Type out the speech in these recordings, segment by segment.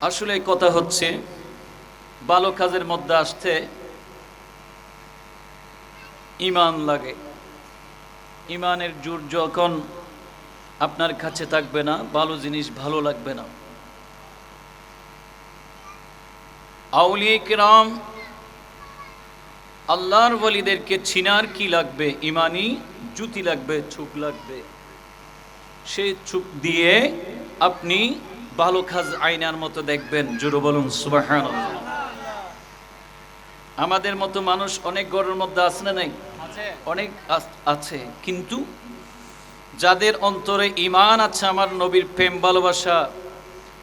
আসলে কথা হচ্ছে ভালো কাজের মধ্যে আসতে ঈমান লাগে। ঈমানের জোর যখন আপনার কাছে থাকবে না, ভালো জিনিস ভালো লাগবে না। আউলিয়া কিরাম আল্লাহর ওয়ালিদেরকে চিনার কি লাগবে? ঈমানি জুতি লাগবে, চোখ লাগবে। সেই চোখ দিয়ে আপনি ভালো কাজ আয়নার মতো দেখবেন। জোরে বলুন সুবহানাল্লাহ। আমাদের মতো মানুষ অনেক ঘরের মধ্যে আছে না নাই? অনেক আছে, কিন্তু যাদের অন্তরে ঈমান আছে, আমার নবীর প্রেম ভালোবাসা,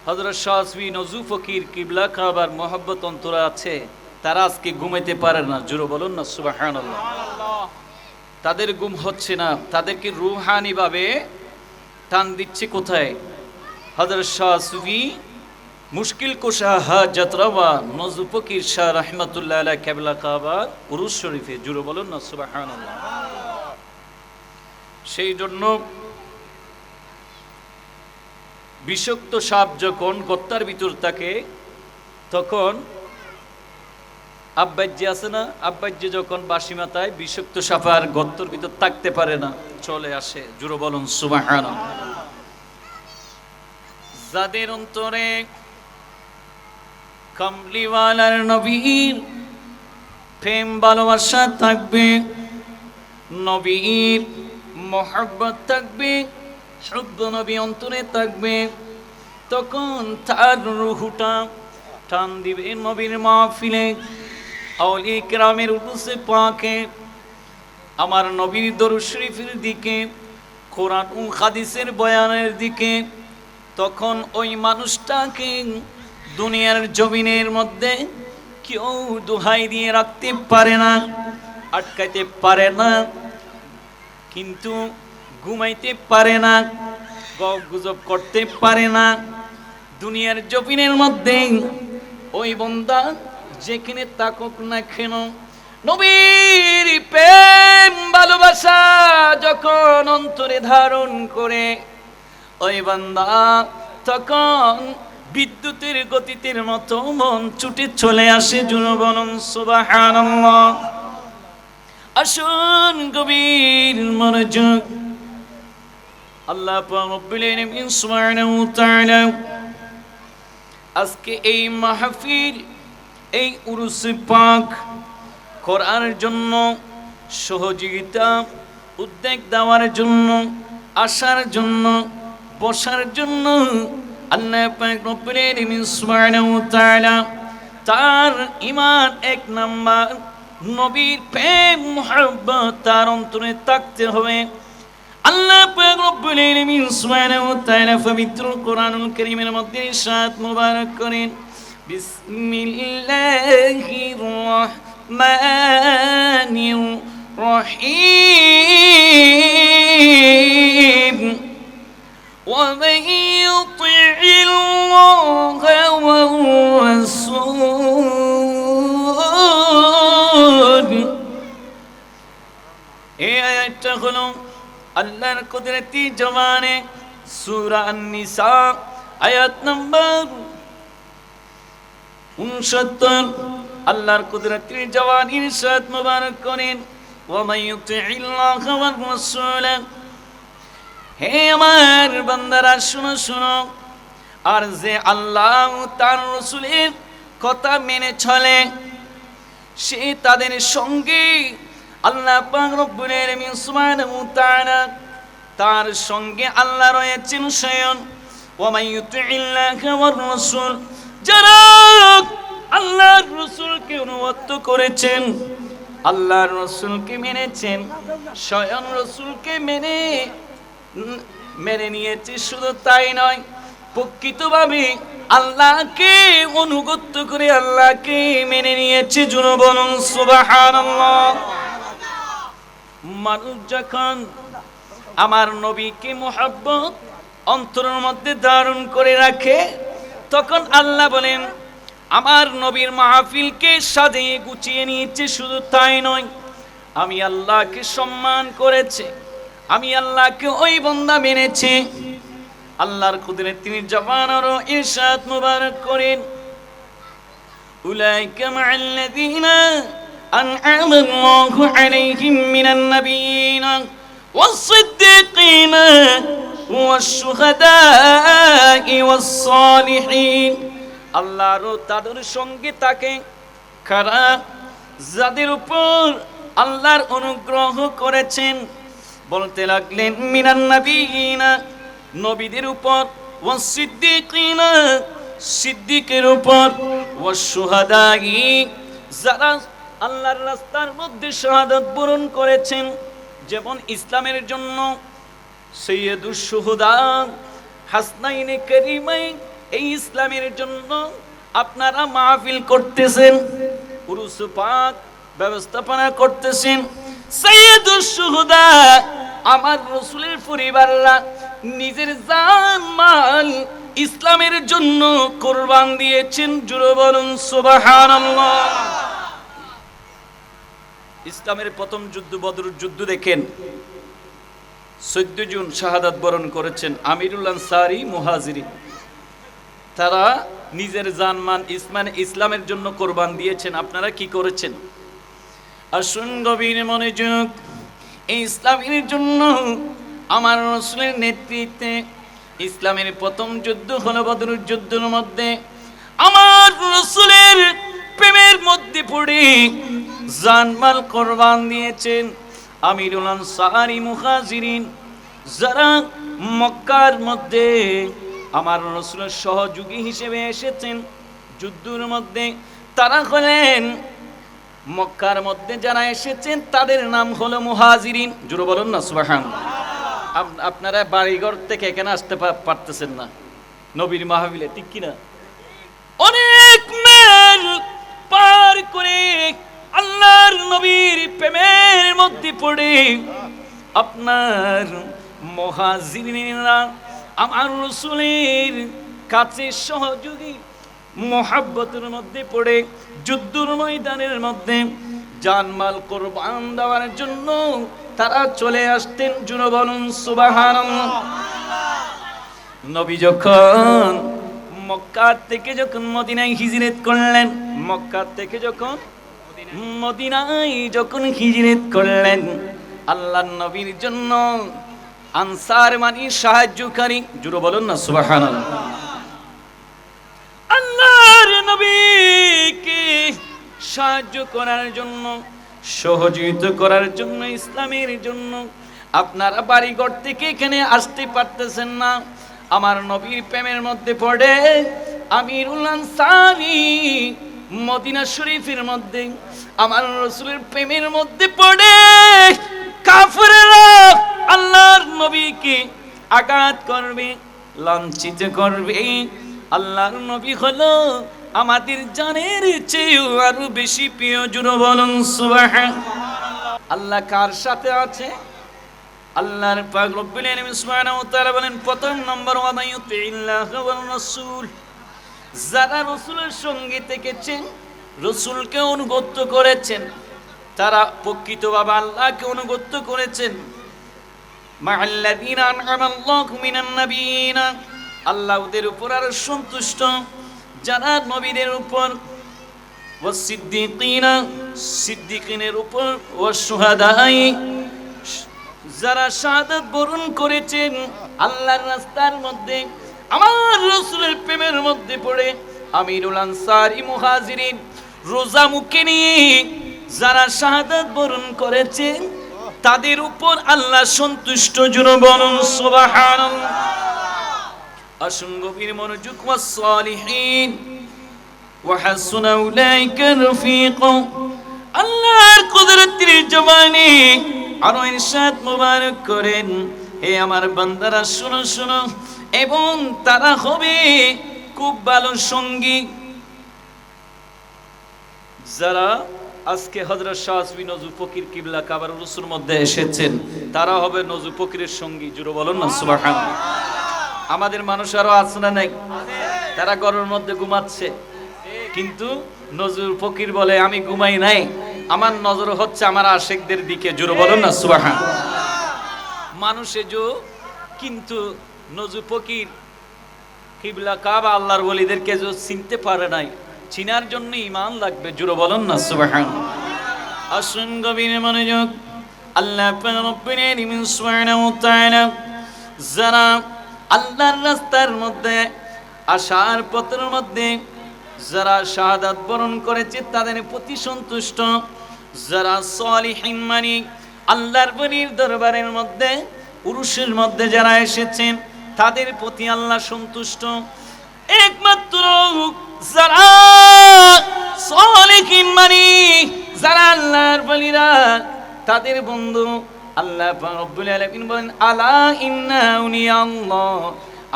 হযরত শাহসুফি নজরুল ফকির কিবলা কাবার মোহাব্বত অন্তরে আছে, তারা আজকে ঘুমাইতে পারে না। জোরে বলুন না সুবহানাল্লাহ। তাদের ঘুম হচ্ছে না, তাদেরকে রুহানি ভাবে টান দিচ্ছে কোথায়? হযরত শাহসুফি মুশকিল কুশা হাজাত রওয়া নজরুল ফকির শাহ রাহমাতুল্লাহ আলাইহি কিবলা কাবার উরুস শরীফে। জোরে বলুন না সুবহানাল্লাহ। সেই জন্য বিষাক্ত সাপ যখন গর্তার ভিতর থাকে, তখন আব্বাজ্জি আছে না, আব্বাজ্জি যখন বাসি মাথায় বিষাক্ত সাপ আর গর্তর ভিতর থাকতে পারে না, চলে আসে। জোরে বলুন সুবহানাল্লাহ। যাদের অন্তরে কামলিওয়ালার নবীর প্রেম ভালোবাসা থাকবে, নবীর মোহাব্বত থাকবে, শুদ্ধ নবী অন্তরে থাকবে, তখন তার রুহুটা টান দিবে নবীর মাহফিলে, আউলিয়া কিরামের উরুসে পাকে, আমার নবীর দরুদ শরীফের দিকে, কোরআন ও হাদিসের বয়ানের দিকে। তখন ওই মানুষটাকে দুনিয়ার জমিনের মধ্যে কেউ দোহাই দিয়ে রাখতে পারে না, আটকাইতে পারে না, কিন্তু ঘুমাইতে পারে না, গুজব করতে পারে না। দুনিয়ার জমিনের মধ্যে ওই বান্দা যেখানে থাকুক না কেন, নবীর প্রেম ভালোবাসা যখন অন্তরে ধারণ করে ওই বান্দা, তখন বিদ্যুতের গতির মতো মন ছুটে চলে আসে। জোরে বলুন সুবহানাল্লাহ। আসুন গভীর মনোযোগ। আল্লাহ পাক রব্বুল আলামিন সুবহানাহু ওয়া তাআলা আজকে এই মাহফিল, এই উরুস পাক করার জন্য, সহযোগিতা উদ্যোগ দেওয়ার জন্য, আসার জন্য, বসার জন্য আল্লাহ পাক রব্বুল আলামিন সুবহানাহু ওয়া তাআলা তার ঈমান এক নাম্বার নবীর প্রেম মুহাব্বত তার অন্তরে থাকতে হবে। আল্লাহ পাক রব্বুল আলামিন সুবহানাহু ওয়া তাআলা পবিত্র কোরআনুল কারীমের মধ্যে ইরশাদ মুবারক করেন, বিসমিল্লাহির রহমানির রহিম, ওয়া মান ইউতি'ইল্লাহা ওয়ার রাসূল। এই আয়াতটা হলো আল্লাহর কুদরতি জবানে সূরা আন-নিসা আয়াত নাম্বার 69। আল্লাহর কুদরতি জবান ইরশাদ মুবারক করেন, ওয়া মান ইউতি'ইল্লাহা ওয়ার রাসূল। হে আমার বান্দারা শুনো শুনো, আর যে আল্লাহ তার রাসূলের কথা মেনে চলে, সে তাদের সঙ্গে আল্লাহ পাক রব্বুল আলামিন সুবহানাহু ওয়া তাআলা তার সঙ্গে আল্লাহ রয়েছেন স্বয়ং। ওয়া মান ইউতি'ইল্লাহা ওয়ার রাসূল, যারা আল্লাহর রাসূলকে অনুগত করেছেন, আল্লাহর রাসূলকে মেনেছেন, স্বয়ং রাসূলকে মেনে নিয়েছে, শুধু তাই নয়, প্রকৃতভাবে আল্লাহকে অনুগত করে আল্লাহকে মেনে নিয়েছে। জোরে বলুন সুবহানাল্লাহ। মানুষ যখন আমার নবীকে মুহাব্বত অন্তরের মধ্যে ধারণ করে রাখে, তখন আল্লাহ বলেন আমার নবীর মাহফিলকে সাজিয়ে গুছিয়ে নিয়েছে। শুধু তাই নয়, আমি আল্লাহকে সম্মান করেছে, আমি আল্লাহকে ওই বান্দা মেনেছে, আল্লাহর কুদরত তিনি জবানর ইরশাদ মুবারক করেন উলাইকা মা'আল্লাযীনা আন'আমা আল্লাহু আলাইহিম মিনান নাবিয়্যিনা ওয়াস-সিদ্দীকিনা ওয়াশ-শুহাদা'i ওয়াস-সালিহিন আল্লাহর তাদের সঙ্গে থাকে কারা যাদের উপর আল্লাহর অনুগ্রহ করেছেন বলতে লাগলেন মিনান নাবিয়িনা নবীদের উপর ওয়াস-সিদ্দীকিনা সিদ্দিকের উপর ওয়াশ-শুহাদা'i যারা আল্লাহর রাস্তার মধ্যে শাহাদাত বরণ করেছেন যেমন ইসলামের জন্য সৈয়দুশ শুহাদা হাসনাইনে কারিমাইন এই ইসলামের জন্য আপনারা মাহফিল করতেছেন উরুস পাক ব্যবস্থাপনা করতেছেন সৈয়দুশ শুহাদা আমার রাসূলের পরিবাররা নিজের জান মাল ইসলামের জন্য কুরবান দিয়েছেন জোরে বলুন সুবহানাল্লাহ ইসলামের প্রথম যুদ্ধ বদরের যুদ্ধ দেখেন 14 জন শাহাদাত বরণ করেছেন আমিরুল আনসারী মুহাজিরিন তারা নিজের জানমান ইসলামের জন্য কুরবান দিয়েছেন আপনারা কি করেছেন আসুন গভীর মনোযোগ এই ইসলামের জন্য আমার রাসূলের নেতৃত্বে ইসলামের প্রথম যুদ্ধ হলো বদরের যুদ্ধের মধ্যে আমার রাসূলের প্রেমের মধ্যে পড়ে জানমাল কুরবান দিয়েছেন আমিরুল আনসারী মুহাজিরিন যারা মক্কার মধ্যে আমার রাসূলের সহযোগী হিসেবে এসেছেন যুদ্ধের মধ্যে তারা হলেন মক্কার মধ্যে যারা এসেছেন তাদের নাম হলো মুহাজিরিন জোরে বলুন না সুবহানাল্লাহ আপনারা বাড়িঘর থেকে এখানে আসতে পারতেছেন না নবীর মাহফিলে ঠিক কি না অনেক মাইল পার করে আল্লাহর নবীর প্রেমের মধ্যে পড়ে আপনার মুহাজিরিনরা আমার রাসূলের কাছে সহযোগী মোহাব্বতের মধ্যে পড়ে যুদ্ধের ময়দানের মধ্যে জানমাল কুরবান দেওয়ার জন্য তারা চলে আসতেন জোরে বলুন সুবহানাল্লাহ নবী যখন মক্কা থেকে যখন মদিনায় হিজরত করলেন মক্কা থেকে যখন মদিনায় যখন হিজরত করলেন আল্লাহর নবীর জন্য আনসার মানে সাহায্যকারী জোরে বলুন না সুবহানাল্লাহ আল্লাহর নবীকে সাহায্য করার জন্য সহযোগিতা করার জন্য ইসলামের জন্য আপনারা বাড়িঘর থেকে এখানে আসতে পারতেছেন না আমার নবীর প্রেমের মধ্যে পড়ে আমিরুল আনসারী মদিনা শরীফের মধ্যে আমার রাসূলের প্রেমের মধ্যে পড়ে কাফেররা আল্লাহর নবীকে আঘাত করবে লাঞ্ছিত করবে আল্লাহর নবী হলো আমাদের জানের চেয়েও আরো বেশি প্রিয় জোরে বলুন সুবহানাল্লাহ আল্লাহ কার সাথে আছে আল্লাহর পাক রব্বুল আলামিন সুবহানাহু ওয়া তাআলা বলেন প্রথম নম্বর ওয়া মাইয়ুতিল্লাহ ওয়া রাসূল যারা রাসূলের সঙ্গে থেকেছেন রাসূলকে অনুগত করেছেন তারা প্রকৃতভাবে আল্লাহকে অনুগত করেছেন মা'আল্লাযীনা আন'আমা আল্লাহু মিনান নাবিয়্যিনা আল্লাহ ওদের উপর আর সন্তুষ্ট যারা নবীদের উপর ওয়াস-সিদ্দীকিনা সিদ্দীকিনের উপর ওয়াশ-শুহাদা'i যারা শাহাদাত বরণ করেছেন আল্লাহর রাস্তার মধ্যে আমার রাসূলের প্রেমের মধ্যে পড়ে আমিরুল আনসারী মুহাজিরিন রোজা মুখে নিয়ে যারা শাহাদাত বরণ করেছেন তাদের উপর আল্লাহ সন্তুষ্ট জোরে বলুন সুবহানাল্লাহ আসুন গভীর মনোযোগ ওয়াস-সালিহিন ওয়া হাসুনা উলাইকা রফিকা আল্লাহর কুদরতের জবানে আরো ইরশাদ মুবারক করেন হে আমার বান্দারা শুনো শুনো এবং তারা হবে খুব ভালো সঙ্গী যারা আজকে হযরত শাহ সুফি নজরুল ফকির কিবলা কাবার রসুর মধ্যে এসেছেন তারা হবে নজরুল ফকিরের সঙ্গী জোরে বলুন না সুবহানাল্লাহ আমাদের মানুষ আরো আছে না নাই তারা ঘরের মধ্যে ঘুমাচ্ছে কিন্তু নজরুল ফকির বলে আমি ঘুমাই নাই আমার নজর হচ্ছে আমার আশিকদের দিকে জোরে বলুন না সুবহানাল্লাহ মানুষে কিন্তু নজু ফকির কিবলা কাবা আল্লাহর ওলিদেরকে যে চিনতে পারে নাই, চিনার জন্য ঈমান লাগবে। জোরে বলেন না সুবহানাল্লাহ। আসুন গভীর মনোযোগ। আল্লাহ রাব্বুল আলামিন সুবহানাহু ওয়া তাআলা যারা আল্লাহর রাস্তার মধ্যে আসার পথের মধ্যে যারা শাহাদাত বরণ করেছে তাদের প্রতি সন্তুষ্ট, যারা সালিহিন মানে আল্লাহর ওলির দরবারের মধ্যে উরুসের মধ্যে যারা এসেছেন তাদের প্রতি আল্লাহ সন্তুষ্ট। একমাত্র যারা সালিহিন মানে যারা আল্লাহর ওলিরা তাদের বন্ধু, আল্লাহ রাব্বুল আলামিন বলেন আলা ইন্না আউলিয়া আল্লাহ,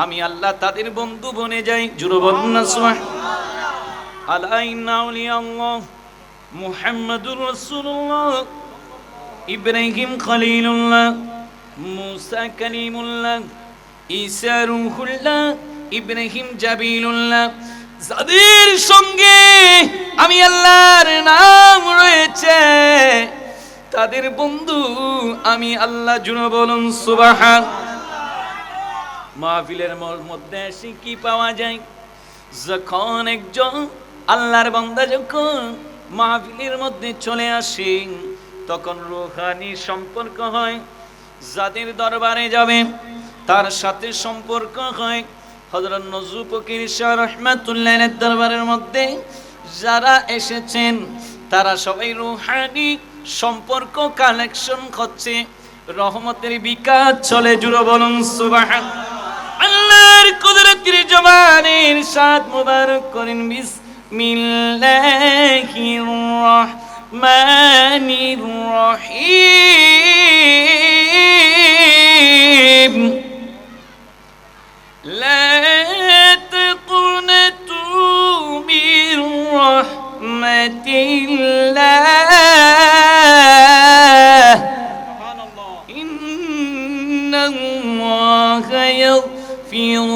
আমি আল্লাহ তাদের বন্ধু বনে যাই। জোরে বলুন না সুবহানাল্লাহ। আলা ইন্না আউলিয়া আল্লাহ মুহাম্মাদুর রাসূলুল্লাহ, ইব্রাহিম খলিলুল্লাহ, মুসা কালিমুল্লাহ, ঈসা রূহুল্লাহ, ইব্রাহিম জাবিলুল্লাহ, যাদের সঙ্গে আমি আল্লাহর নাম রয়েছে তাদের বন্ধু আমি আল্লাহ। জুনো বলুন সুবহানাল্লাহ। মাহফিলের মধ্যে এসে কি পাওয়া যায়? যখন একজন আল্লাহর বান্দা যখন মাহফিলের মধ্যে চলে আসে তখন রূহানি সম্পর্ক হয়। যাদের দরবারে যাবে তার সাথে সম্পর্ক হয়। হযরত নজরুল ফকির শাহ রাহমাতুল্লাহ আলাইহির দরবারের মধ্যে যারা এসেছেন তারা সবাই রূহানি সম্পর্ক কালেকশন করছে, রহমতের বিকাশ চলে। জুড়ে বলুন সুবহানাল্লাহ। আল্লাহর কুদরতের জবানের সাদ মুবারক করেন বিসমিল্লাহির রাহমানির রহিম। লা তাকুনাতু মির রাহমাতিল্লাহ يغفر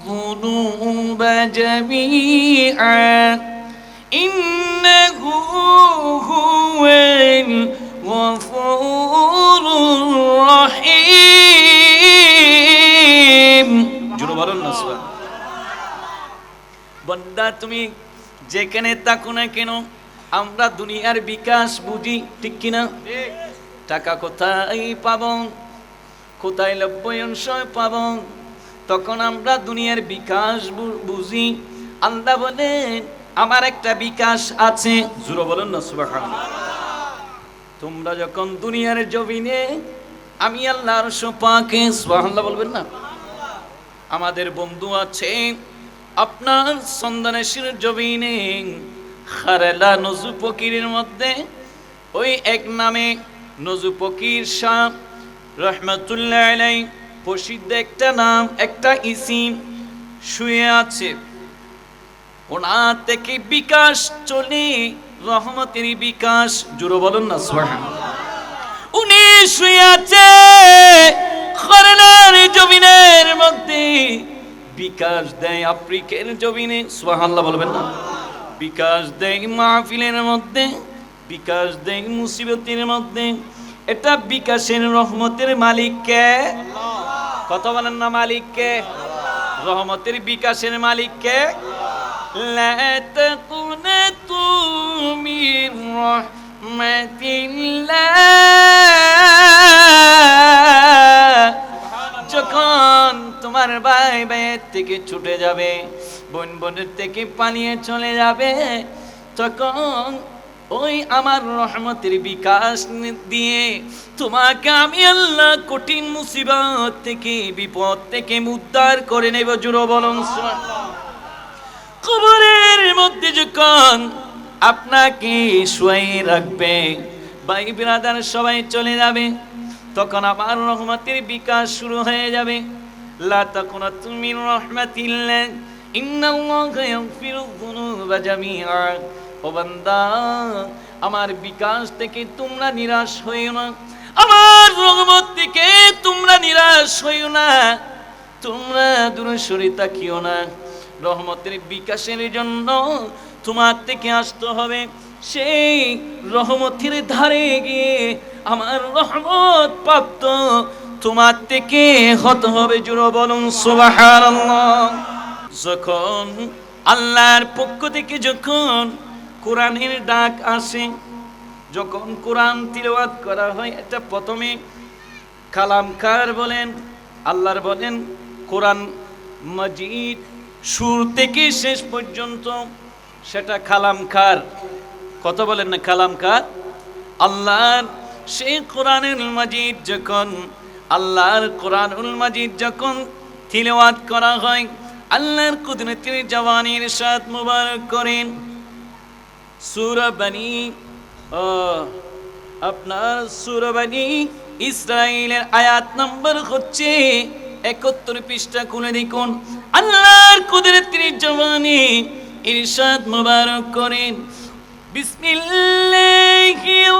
الذنوب جميعا إنه هو الغفور الرحيم। জোরে বলুন না সুবহানাল্লাহ। বান্দা তুমি যেখানে থাকো না কেন, আমরা দুনিয়ার বিকাশ বুঝি, ঠিক কিনা? টাকা কোথায় পাবো, কোথায় লভ্যাংশ পাবো, তখন আমরা দুনিয়ার বিকাশ বুঝি। আল্লাহ বলেন আমার একটা বিকাশ আছে। জোরে বলেন না সুবহানাল্লাহ। তোমরা যখন দুনিয়ার জমিনে আমি আল্লাহর আরশ পাকে, সুবহানাল্লাহ বলবেন না, আমাদের বন্ধু আছে আপনার সন্ধানের জমিনে খারেলা নজু ফকিরের মধ্যে ওই এক নামে নজু ফকির শাহ রহমাতুল্লাহ আলাইহি প্রসিদ্ধ একটা নাম, একটা ইসিম শুয়ে আছে। ওনা থেকে বিকাশ চলে, রহমতের বিকাশ। জোরে বলুন না সুবহানাল্লাহ। উনি শুয়ে আছে খরনার জমিনের মধ্যে, বিকাশ দেয় আফ্রিকার জমিনে। সুবহানাল্লাহ বলবেন না। বিকাশ দেয় মাহফিলের মধ্যে, বিকাশ দেয় মুসিবতের মধ্যে। এটা বিকাশের রহমতের মালিক কে? কথা বলেন না, মালিক কে? রহমতের বিকাশের মালিক কে? লা তাকুনাতু মির রাহমাতিল্লাহ। যখন তোমার ভাই ভাইয়ের থেকে ছুটে যাবে, বোন বোনের থেকে পালিয়ে চলে যাবে, তখন ওই আমার রহমতের বিকাশ দিয়ে তোমাকে আমি আল্লাহ কঠিন মুসিবত থেকে, বিপদ থেকে উদ্ধার করে নেব। জোরে বলুন সুবহানাল্লাহ। কবরের মধ্যে যখন আপনাকে শুয়ে রাখবে, ভাই ব্রাদার সবাই চলে যাবে, তখন আমার রহমতের বিকাশ শুরু হয়ে যাবে। লা তাকুনাতু মির রাহমাতিল্লাহ ইন্নাল্লাহা ইয়াগফিরুয যুনুবা জামিআ। ও বান্দা, আমার বিকাশ থেকে তোমরা নিরাশ হইও না, আমার রহমত থেকে তোমরা নিরাশ হইও না, তোমরা দূরে সরে তাকিও না। রহমতের বিকাশের জন্য তোমার থেকে আসতে হবে সেই রহমতের ধারে গিয়ে আমার রহমত প্রাপ্ত তোমার থেকে হতে হবে। জোরে বলুন সুবহানাল্লাহ। যখন আল্লাহর পক্ষ থেকে যখন কোরআনের ডাক আসে, যখন কোরআন তিলাওয়াত করা হয়, এটা প্রথমে কালামকার বলেন, আল্লাহর বলেন কোরআন মাজিদ শুরু থেকে শেষ পর্যন্ত সেটা কালামকার। কত বলেন না কালামকার? আল্লাহর সেই কোরআনুল মাজিদ যখন, আল্লাহর কোরআনুল মাজিদ যখন তিলাওয়াত করা হয়, আল্লাহর কুদরতের জওয়ানির ইরশাদ মুবারক করেন। সূরা বনী আপনার সূরা বনী ইসরাঈলের আয়াত নম্বর হচ্ছে 71 পৃষ্ঠা খুলে দেখুন। আল্লাহর কুদরতের জওয়ানি ইরশাদ মুবারক করেন, বিসমিল্লাহির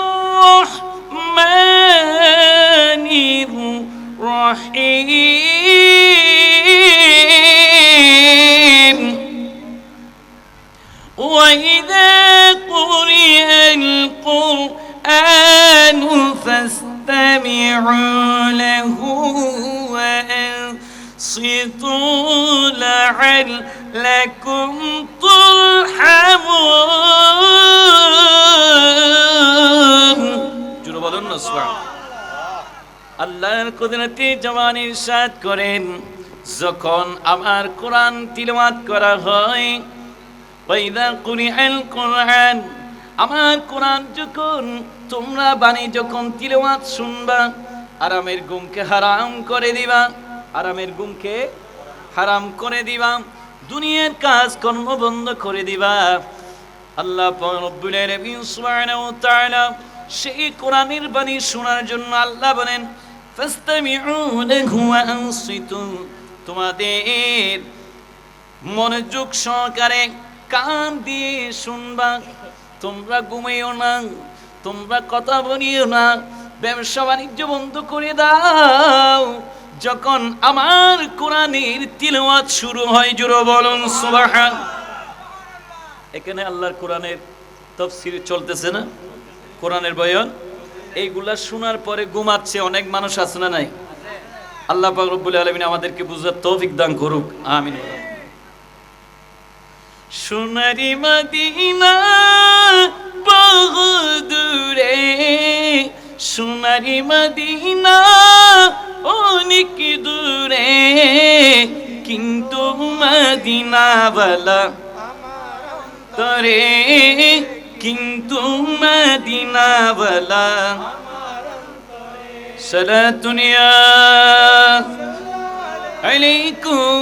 রহমানির রহিম। وإذا قرئ القرآن فاستمعوا له وأنصتوا لعلكم ترحمون। জোরে বলুন না সুবহানাল্লাহ। আল্লাহর কুদরতে জওয়ান ইরশাদ করেন, যখন আমার কোরআন তিলাওয়াত করা হয়, ওয়াইদা কুরিআল কোরআন, আমার কোরআন যখন তোমরা বাণী যখন তিলাওয়াত শুনবা, আরামের ঘুমকে হারাম করে দিবা, আরামের ঘুমকে হারাম করে দিবা, দুনিয়ার কাজ কর্ম বন্ধ করে দিবা। আল্লাহ রব্বুল আলামিন সুবহানাহু ওয়া তাআলা সেই কোরআনের বাণী শোনার জন্য আল্লাহ বলেন, ফাস্তামিউ লাহু ওয়া আনসিতু, তোমাদের মনোযোগ সহকারে কান দিয়ে শুনবা। তোমরা ঘুমাইও না, তোমরা কথা বলিও না, ব্যবসা বাণিজ্য বন্ধ করে দাও যখন আমার কোরআনের তিলাওয়াত শুরু হয়। জোরে বলুন সুবহানাল্লাহ। এখানে আল্লাহর কোরআনের তাফসীর চলতেছে না, কোরআনের বয়ান, এইগুলা শোনার পরে ঘুমাচ্ছে অনেক মানুষ আছে না নাই? আল্লাহ পাক রব্বুল আলামিন আমাদেরকে বুঝার তৌফিক দান করুক, আমিন। সোনারি মদিনা বহু দূরে, সোনারি মদিনা অনেক দূরে, কিন্তু মদিনাওয়ালা তরে, কিন্তু মদিনাওয়ালা সালাতুন ইয়া আলাইকুম।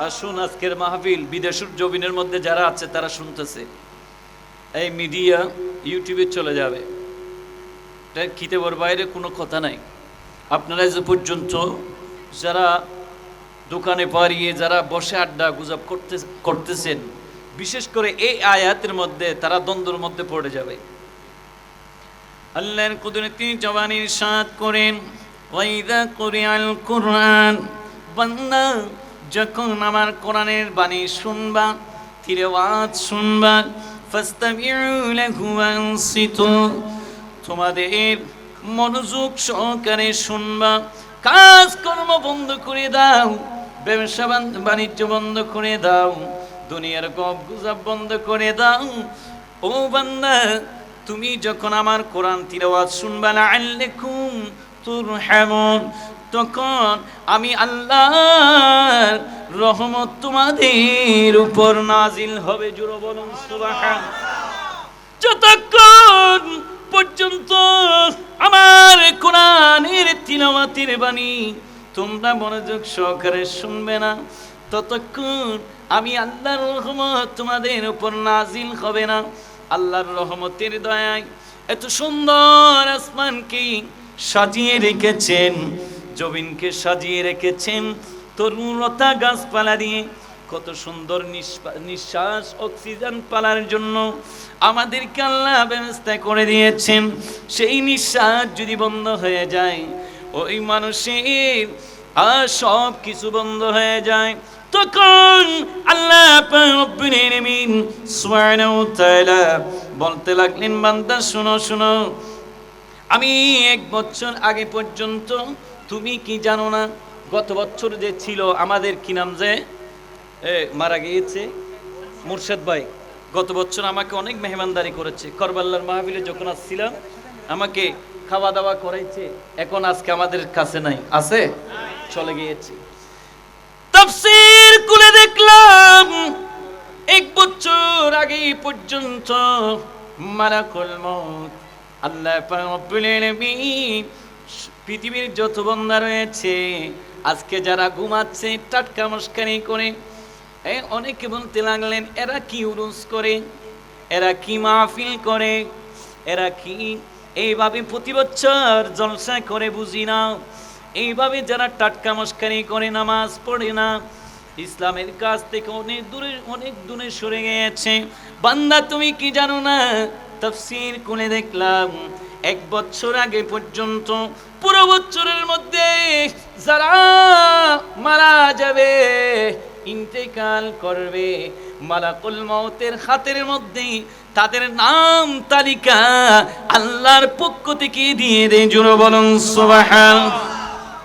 আসুন আজকের মাহফিল বিদেশের জমিনের মধ্যে যারা আছে তারা শুনতেছে, এই মিডিয়া ইউটিউবে চলে যাবে, এটা কিতাবের বাইরে কোনো কথা নাই। আপনারা যে পর্যন্ত যারা দোকানে পাড়িয়ে যারা বসে আড্ডা গুজব করতেছেন, বিশেষ করে এই আয়াতের মধ্যে তারা দ্বন্দ্বের মধ্যে পড়ে যাবে। আল্লাহর কুদরতি জওয়ান ইরশাদ করেন, ওয়াইদা কুরিআল কুরআন, বান্দা যখন আমার কোরআনের বাণী শুনবা, তিলাওয়াত শুনবা, ফাস্তামিউ লাহু ওয়া আনসিতু, তোমাদের মনোযোগ সহকারে শুনবা, কাজ কর্ম বন্ধ করে দাও, ব্যবসা বাণিজ্য বন্ধ করে দাও, দুনিয়ার গপ গুজব বন্ধ করে দাও। ও বান্দা, তুমি যখন আমার কোরআন তিলাওয়াত শুনবা, লাআল্লাকুম তুরহামুন, তখন আমি আল্লাহর রহমত তোমাদের উপর নাজিল হবে। জোরে বলুন সুবহানাল্লাহ। যতক্ষণ পর্যন্ত আমার কোরআনের তিলাওয়াতের বাণী তোমরা মনোযোগ সহকারে শুনবে না, ততক্ষণ আমি আল্লাহর রহমত তোমাদের উপর নাজিল হবে না। আল্লাহর রহমতের দয়ায় এত সুন্দর আসমানকে সাজিয়ে রেখেছেন, জমিনকে সাজিয়ে রেখেছেন তরুণলতা গাছপালা দিয়ে, কত সুন্দর নিঃশ্বাস অক্সিজেন পালার জন্য আমাদেরকে আল্লাহ ব্যবস্থা করে দিয়েছেন। সেই নিঃশ্বাস যদি বন্ধ হয়ে যায়, ওই মানুষের আর সব কিছু বন্ধ হয়ে যায়, তখন আল্লাহ রব্বুল আলামিন সুবহানাহু ওয়া তাআলা বলতে লাগলেন, বান্দা শুনো শুনো, আমি 1 বছর আগে পর্যন্ত, তুমি কি জানো না গত বছর যে ছিল আমাদের কি নাম যে মারা গিয়েছে মুর্শেদ ভাই, গত বছর আমাকে অনেক মেহমানদারি করেছে। করবাল্লার মাহফিলে যখন আসছিলাম আমাকে খাওয়া দাওয়া করাইছে। এখন আজকে আমাদের কাছে নাই, আছে, চলে গিয়েছে। তাফসীর খুলে দেখলাম 1 বছর আগে পর্যন্ত মালাকুল মউত আল্লাহ পাক রব্বুল আলামিন পৃথিবীর যত বান্দা রয়েছে আজকে যারা ঘুমাচ্ছে টাটকা মস্কারি করে, অনেকে বলতে লাগলেন এরা কি উরুস করে, এরা কি মাহফিল করে, এরা কি এইভাবে প্রতি বছর জলসা করে, বুঝি না। এইভাবে যারা টাটকা মস্কারি করে, নামাজ পড়ে না, ইসলামের কাছ থেকে অনেক দূরে সরে গিয়েছে। বান্দা তুমি কি জানো না? তাফসীর খুলে দেখলাম 1 বছর আগে পর্যন্ত পুরো বছরের মধ্যে যারা মারা যাবে, ইন্তেকাল করবে, মালাকুল মউতের হাতের মধ্যে তাদের নাম তালিকা আল্লাহর পক্ষ থেকে দিয়ে দেয়। জোরে বলুন সুবহান।